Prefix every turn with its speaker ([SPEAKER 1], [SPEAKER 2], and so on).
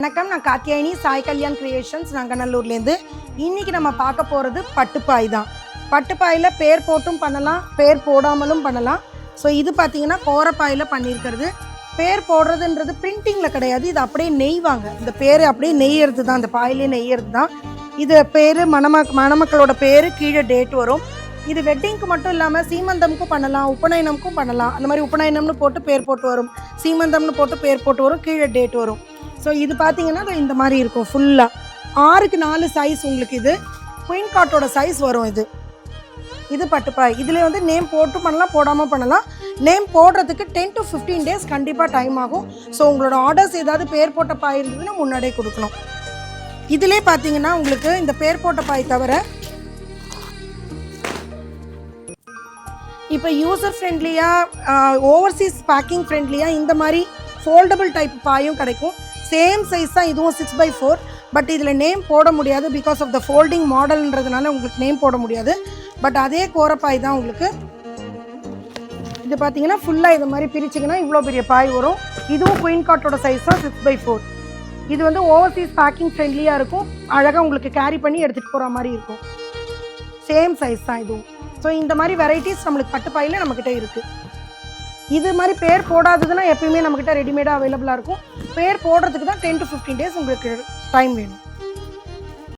[SPEAKER 1] வணக்கம், நான் காத்தியாயினி சாய் கல்யாண் கிரியேஷன்ஸ் நங்கநல்லூர்லேருந்து. இன்றைக்கி நம்ம பார்க்க போகிறது பட்டுப்பாய் தான். பட்டுப்பாயில் பேர் போட்டும் பண்ணலாம், பேர் போடாமலும் பண்ணலாம். ஸோ இது பார்த்திங்கன்னா கோரப்பாயில் பண்ணியிருக்கிறது. பேர் போடுறதுன்றது பிரிண்டிங்கில் கிடையாது, இது அப்படியே நெய்வாங்க. இந்த பேர் அப்படியே நெய்யறது தான், இந்த பாயிலே நெய்யறது தான். இது பேர் மணமக்களோட பேர், கீழே டேட் வரும். இது வெட்டிங்க்கு மட்டும் இல்லாமல் சீமந்தமுக்கும் பண்ணலாம், உபநயனமுக்கும் பண்ணலாம். அந்த மாதிரி உபநயனம்னு போட்டு பேர் போட்டு வரும், சீமந்தம்னு போட்டு பேர் போட்டு வரும், கீழே டேட் வரும். ஸோ இது பார்த்தீங்கன்னா இந்த மாதிரி இருக்கும். ஃபுல்லாக 6க்கு 4 சைஸ் உங்களுக்கு. இது குயின் காட்டோட சைஸ் வரும். இது பட்டுப்பாய். இதில் வந்து நேம் போட்டு பண்ணலாம், போடாமல் பண்ணலாம். நேம் போடுறதுக்கு 10 to 15 days கண்டிப்பாக டைம் ஆகும். ஸோ உங்களோட ஆர்டர்ஸ் ஏதாவது பேர் போட்ட பாய் இருந்ததுன்னா முன்னாடியே கொடுக்கணும். இதிலே பார்த்தீங்கன்னா உங்களுக்கு இந்த பேர் போட்ட பாய் தவிர இப்போ யூசர் ஃப்ரெண்ட்லியாக, ஓவர்சீஸ் பேக்கிங் ஃப்ரெண்ட்லியாக இந்த மாதிரி ஃபோல்டபுள் டைப் பாயும் கிடைக்கும். சேம் சைஸ் தான் இதுவும், 6x4. பட் இதில் நேம் போட முடியாது, பிகாஸ் ஆஃப் த ஃபோல்டிங் மாடல்ன்றதுனால உங்களுக்கு நேம் போட முடியாது. பட் அதே கோரப்பாய் தான் உங்களுக்கு. இது பார்த்தீங்கன்னா ஃபுல்லாக இது மாதிரி பிரிச்சிங்கன்னா இவ்வளோ பெரிய பாய் வரும். இதுவும் குயின் காட்டோட சைஸ் தான், 6x4. இது வந்து ஓவர்சீஸ் பேக்கிங் ஃப்ரெண்ட்லியாக இருக்கும். அழகாக உங்களுக்கு கேரி பண்ணி எடுத்துகிட்டு போகிற மாதிரி இருக்கும். சேம் சைஸ் தான் இதுவும். ஸோ இந்த மாதிரி வெரைட்டிஸ் நம்மளுக்கு பட்டுப்பாயில் நம்மக்கிட்ட இருக்குது. இது மாதிரி பேர் போடாததுன்னா எப்பயுமே நம்மக்கிட்ட ரெடிமேடாக அவைலபிளாக இருக்கும். பேர் போடுறதுக்கு தான் 10 to 15 days உங்களுக்கு டைம் வேணும்.